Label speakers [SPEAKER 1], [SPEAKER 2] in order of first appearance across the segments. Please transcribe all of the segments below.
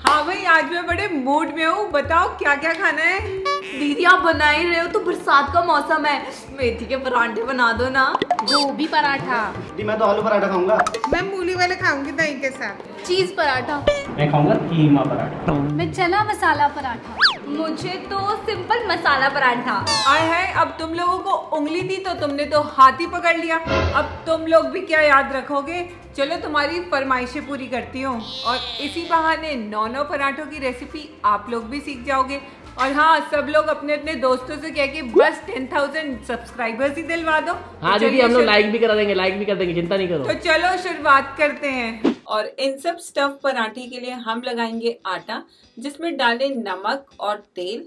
[SPEAKER 1] हाँ भाई, आज मैं बड़े मूड में हूँ। बताओ क्या क्या खाना है।
[SPEAKER 2] दीदी आप बना ही रहे हो तो बरसात का मौसम है, मेथी के पराठे बना दो ना।
[SPEAKER 3] गोभी पराठा।
[SPEAKER 4] दी मैं तो आलू पराठा खाऊंगा।
[SPEAKER 1] मैं मूली वाले खाऊंगी दही के साथ।
[SPEAKER 2] चीज पराठा।
[SPEAKER 4] मैं खाऊंगा कीमा पराठा।
[SPEAKER 3] मैं चना मसाला पराठा।
[SPEAKER 2] मुझे तो सिंपल मसाला पराठा।
[SPEAKER 1] आए है, अब तुम लोगों को उंगली दी तो तुमने तो हाथ ही पकड़ लिया। अब तुम लोग भी क्या याद रखोगे। चलो तुम्हारी फरमाइशें पूरी करती हूँ और इसी बहाने 9 पराठों की रेसिपी आप लोग भी सीख जाओगे। और हाँ, सब लोग अपने अपने दोस्तों से कह के बस 10,000 सब्सक्राइबर्स ही दिलवा दो।
[SPEAKER 5] हाँ दीदी, हम लोग लाइक भी करा देंगे, लाइक भी कर देंगे, चिंता नहीं करो।
[SPEAKER 1] तो चलो शुरुआत करते हैं। और इन सब स्टफ पराठे के लिए हम लगाएंगे आटा, जिसमें डालें नमक और तेल।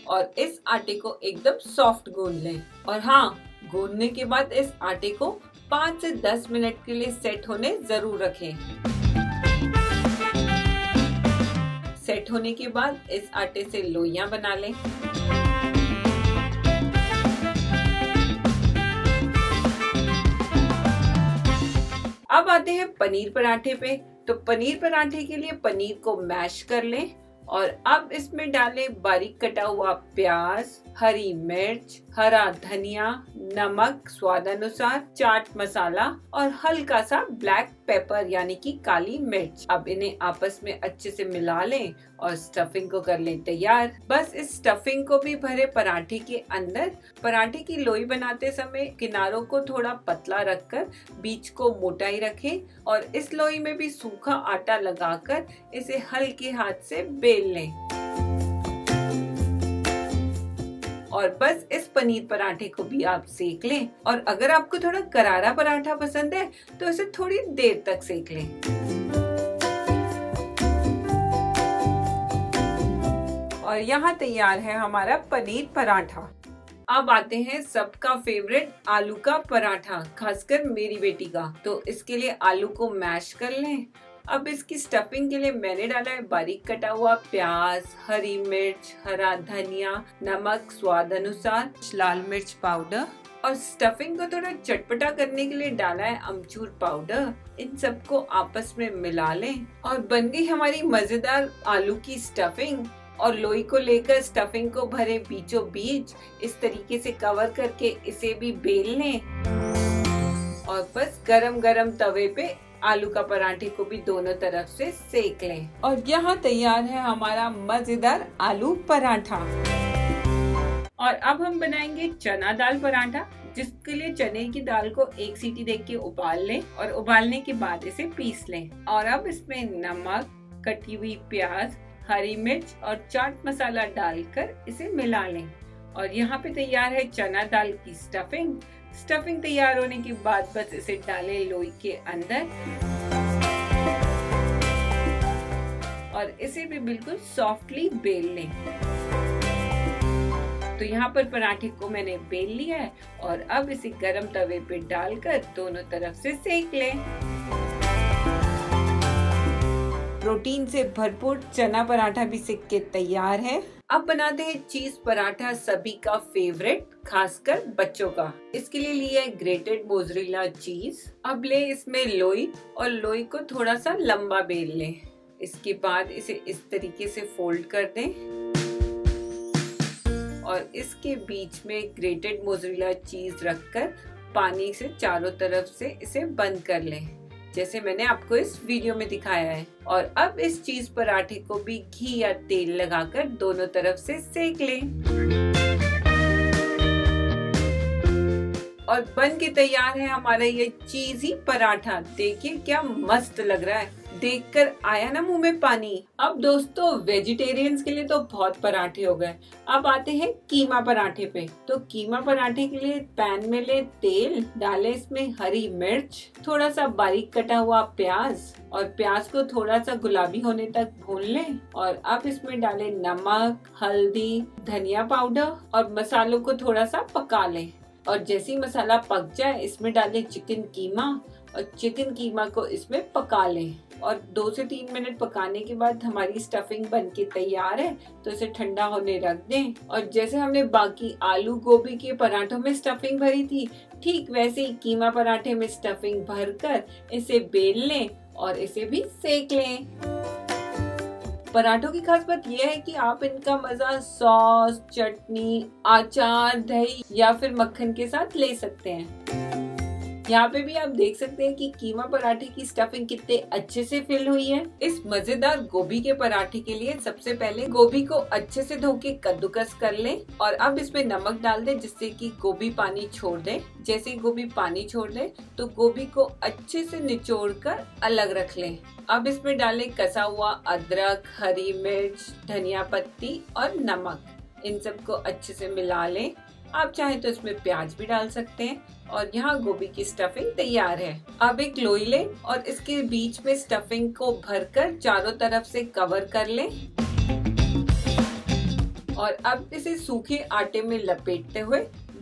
[SPEAKER 1] और इस आटे को एकदम सॉफ्ट गूंद लें। और हाँ, गूंदने के बाद इस आटे को 5 से 10 मिनट के लिए सेट होने जरूर रखें। सेट होने के बाद इस आटे से लोइयां बना लें। अब आते हैं पनीर पराठे पे। तो पनीर पराठे के लिए पनीर को मैश कर लें और अब इसमें डालें बारीक कटा हुआ प्याज, हरी मिर्च, हरा धनिया, नमक स्वाद अनुसार, चाट मसाला और हल्का सा ब्लैक पेपर यानी कि काली मिर्च। अब इन्हें आपस में अच्छे से मिला लें और स्टफिंग को कर लें तैयार। बस इस स्टफिंग को भी भरे पराठे के अंदर। पराठे की लोई बनाते समय किनारों को थोड़ा पतला रखकर बीच को मोटा ही रखें और इस लोई में भी सूखा आटा लगाकर इसे हल्के हाथ से बेल लें। और बस इस पनीर पराठे को भी आप सेक लें। और अगर आपको थोड़ा करारा पराठा पसंद है तो इसे थोड़ी देर तक सेक लें। और यहाँ तैयार है हमारा पनीर पराठा। अब आते हैं सबका फेवरेट आलू का पराठा, खासकर मेरी बेटी का। तो इसके लिए आलू को मैश कर लें। अब इसकी स्टफिंग के लिए मैंने डाला है बारीक कटा हुआ प्याज, हरी मिर्च, हरा धनिया, नमक स्वाद अनुसार, लाल मिर्च पाउडर और स्टफिंग को थोड़ा चटपटा करने के लिए डाला है अमचूर पाउडर। इन सबको आपस में मिला लें और बन गई हमारी मजेदार आलू की स्टफिंग। और लोई को लेकर स्टफिंग को भरे बीचों बीच इस तरीके से कवर करके इसे भी बेल लें। और बस गरम गरम तवे पे आलू का पराठे को भी दोनों तरफ से सेक लें। और यहाँ तैयार है हमारा मजेदार आलू पराठा। और अब हम बनाएंगे चना दाल पराठा, जिसके लिए चने की दाल को 1 सीटी देके के उबाल लें और उबालने के बाद इसे पीस लें। और अब इसमें नमक, कटी हुई प्याज, हरी मिर्च और चाट मसाला डालकर इसे मिला लें। और यहाँ पे तैयार है चना दाल की स्टफिंग। स्टफिंग तैयार होने के बाद बस इसे डालें लोई के अंदर और इसे भी बिल्कुल सॉफ्टली बेल लें। तो यहाँ पर पराठे को मैंने बेल लिया है और अब इसे गरम तवे पे डालकर दोनों तरफ से सेक लें। प्रोटीन से भरपूर चना पराठा भी सेक के तैयार है। अब बनाते हैं चीज पराठा, सभी का फेवरेट, खासकर बच्चों का। इसके लिए लिया है ग्रेटेड मोज़रेला चीज। अब ले इसमें लोई और लोई को थोड़ा सा लंबा बेल लें। इसके बाद इसे इस तरीके से फोल्ड कर दें और इसके बीच में ग्रेटेड मोज़रेला चीज रखकर पानी से चारों तरफ से इसे बंद कर लें, जैसे मैंने आपको इस वीडियो में दिखाया है। और अब इस चीज पराठे को भी घी या तेल लगाकर दोनों तरफ से सेक लें। और बन के तैयार है हमारा ये चीजी पराठा। देखिए क्या मस्त लग रहा है, देखकर आया ना मुंह में पानी। अब दोस्तों, वेजिटेरियंस के लिए तो बहुत पराठे हो गए। अब आते हैं कीमा पराठे पे। तो कीमा पराठे के लिए पैन में ले तेल, डालें इसमें हरी मिर्च, थोड़ा सा बारीक कटा हुआ प्याज और प्याज को थोड़ा सा गुलाबी होने तक भून लें। और अब इसमें डालें नमक, हल्दी, धनिया पाउडर और मसालों को थोड़ा सा पका लें। और जैसे ही मसाला पक जाए इसमें डालें चिकन कीमा और चिकन कीमा को इसमें पका लें। और 2 से 3 मिनट पकाने के बाद हमारी स्टफिंग बनके तैयार है। तो इसे ठंडा होने रख दें। और जैसे हमने बाकी आलू गोभी के पराठों में स्टफिंग भरी थी, ठीक वैसे ही कीमा पराठे में स्टफिंग भरकर इसे बेल लें और इसे भी सेक लें। पराठों की खास बात यह है कि आप इनका मजा सॉस, चटनी, अचार, दही या फिर मक्खन के साथ ले सकते हैं। यहाँ पे भी आप देख सकते हैं कि कीमा पराठे की स्टफिंग कितने अच्छे से फिल हुई है। इस मजेदार गोभी के पराठे के लिए सबसे पहले गोभी को अच्छे से धो के कद्दूकस कर लें और अब इसमें नमक डाल दें जिससे कि गोभी पानी छोड़ दे। जैसे ही गोभी पानी छोड़ दे तो गोभी को अच्छे से निचोड़ कर अलग रख लें। अब इसमें डालें कसा हुआ अदरक, हरी मिर्च, धनिया पत्ती और नमक। इन सबको अच्छे से मिला लें। आप चाहे तो इसमें प्याज भी डाल सकते हैं और यहाँ गोभी की स्टफिंग तैयार है। अब एक लोई लें और इसके बीच में स्टफिंग को भरकर चारों तरफ से कवर कर लें और अब इसे सूखे आटे में लपेटते हुए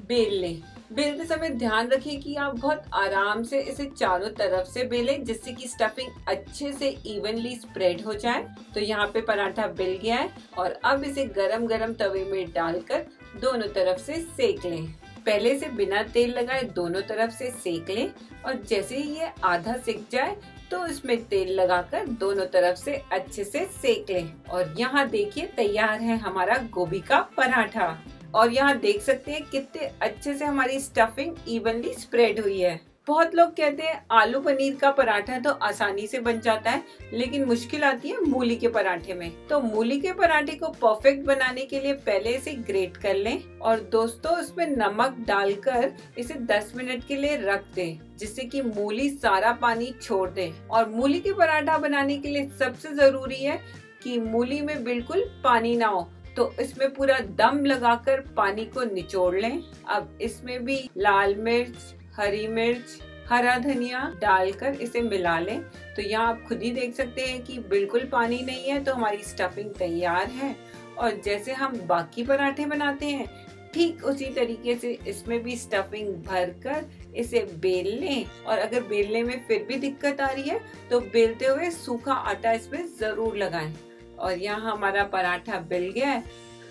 [SPEAKER 1] बेल लें। बेलते समय ध्यान रखिए कि आप बहुत आराम से इसे चारों तरफ से बेलें जिससे कि स्टफिंग अच्छे से इवनली स्प्रेड हो जाए। तो यहाँ पे पराठा बेल गया है और अब इसे गरम गरम तवे में डालकर दोनों तरफ से सेक लें। पहले से बिना तेल लगाए दोनों तरफ से सेक लें और जैसे ही ये आधा सिक जाए तो इसमें तेल लगाकर दोनों तरफ से अच्छे से सेक लें। और यहाँ देखिए तैयार है हमारा गोभी का पराठा। और यहाँ देख सकते हैं कितने अच्छे से हमारी स्टफिंग इवनली स्प्रेड हुई है। बहुत लोग कहते हैं आलू पनीर का पराठा तो आसानी से बन जाता है लेकिन मुश्किल आती है मूली के पराठे में। तो मूली के पराठे को परफेक्ट बनाने के लिए पहले इसे ग्रेट कर लें और दोस्तों इसमें नमक डालकर इसे 10 मिनट के लिए रख दें जिससे कि मूली सारा पानी छोड़ दे। और मूली के पराठा बनाने के लिए सबसे जरूरी है कि मूली में बिल्कुल पानी ना हो। तो इसमें पूरा दम लगाकर पानी को निचोड़ लें। अब इसमें भी लाल मिर्च, हरी मिर्च, हरा धनिया डालकर इसे मिला लें। तो यहाँ आप खुद ही देख सकते हैं कि बिल्कुल पानी नहीं है तो हमारी स्टफिंग तैयार है। और जैसे हम बाकी पराठे बनाते हैं ठीक उसी तरीके से इसमें भी स्टफिंग भरकर इसे बेल लें। और अगर बेलने में फिर भी दिक्कत आ रही है तो बेलते हुए सूखा आटा इसमें जरूर लगाएं। और यहाँ हमारा पराठा बेल गया है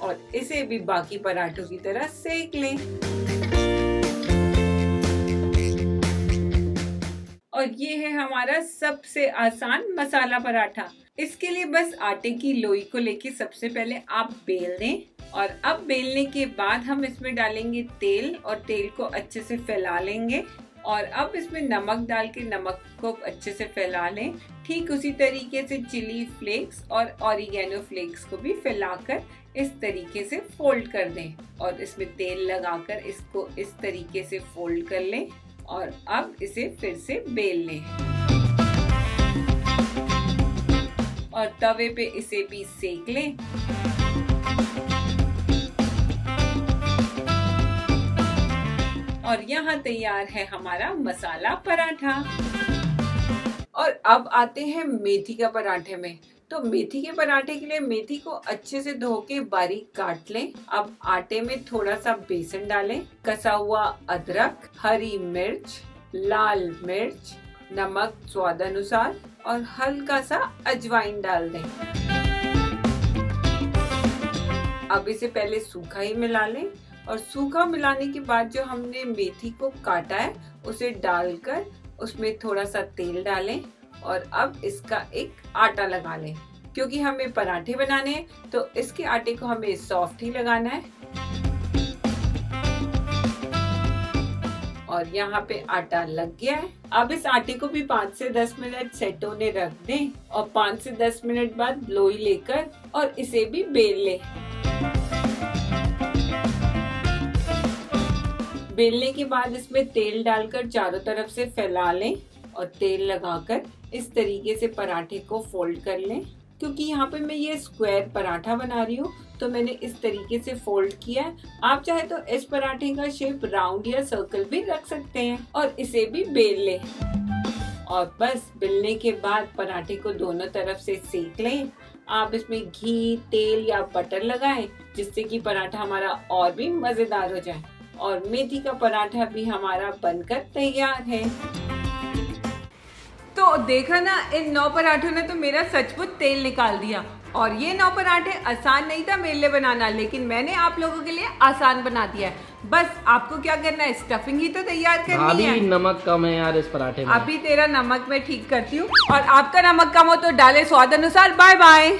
[SPEAKER 1] और इसे भी बाकी पराठों की तरह सेक लें। और ये है हमारा सबसे आसान मसाला पराठा। इसके लिए बस आटे की लोई को लेके सबसे पहले आप बेल दें और अब बेलने के बाद हम इसमें डालेंगे तेल और तेल को अच्छे से फैला लेंगे। और अब इसमें नमक डाल के नमक को अच्छे से फैला लें। ठीक उसी तरीके से चिली फ्लेक्स और ऑरिगेनो फ्लेक्स को भी फैलाकर इस तरीके से फोल्ड कर दें और इसमें तेल लगाकर इसको इस तरीके से फोल्ड कर लें और अब इसे फिर से बेल लें और तवे पे इसे भी सेक लें। और यहाँ तैयार है हमारा मसाला पराठा। और अब आते हैं मेथी का पराठे में। तो मेथी के पराठे के लिए मेथी को अच्छे से धो के बारीक काट लें। अब आटे में थोड़ा सा बेसन डालें, कसा हुआ अदरक, हरी मिर्च, लाल मिर्च, नमक स्वादानुसार और हल्का सा अजवाइन डाल दें। अब इसे पहले सूखा ही मिला लें और सूखा मिलाने के बाद जो हमने मेथी को काटा है उसे डालकर उसमें थोड़ा सा तेल डालें और अब इसका एक आटा लगा लें। क्योंकि हमें पराठे बनाने हैं तो इसके आटे को हमें सॉफ्ट ही लगाना है। और यहाँ पे आटा लग गया है। अब इस आटे को भी 5 से 10 मिनट सेट होने रख दें और 5 से 10 मिनट बाद लोई लेकर और इसे भी बेल लें। बेलने के बाद इसमें तेल डालकर चारों तरफ से फैला लें और तेल लगाकर इस तरीके से पराठे को फोल्ड कर लें। क्योंकि यहाँ पे मैं ये स्क्वायर पराठा बना रही हूँ तो मैंने इस तरीके से फोल्ड किया है। आप चाहे तो इस पराठे का शेप राउंड या सर्कल भी रख सकते हैं और इसे भी बेल लें। और बस बेलने के बाद पराठे को दोनों तरफ से सेक लें। आप इसमें घी, तेल या बटर लगाएं जिससे कि पराठा हमारा और भी मजेदार हो जाए। और मेथी का पराठा भी हमारा बनकर तैयार है। तो देखा ना, इन 9 पराठों ने तो मेरा सचमुच तेल निकाल दिया। और ये 9 पराठे आसान नहीं था मेरे लिए बनाना, लेकिन मैंने आप लोगों के लिए आसान बना दिया है। बस आपको क्या करना है, स्टफिंग ही तो तैयार करनी है।
[SPEAKER 5] अभी नमक कम है यार इस पराठे में।
[SPEAKER 1] अभी तेरा नमक मैं ठीक करती हूँ और आपका नमक कम हो तो डाले स्वाद अनुसार। Bye bye.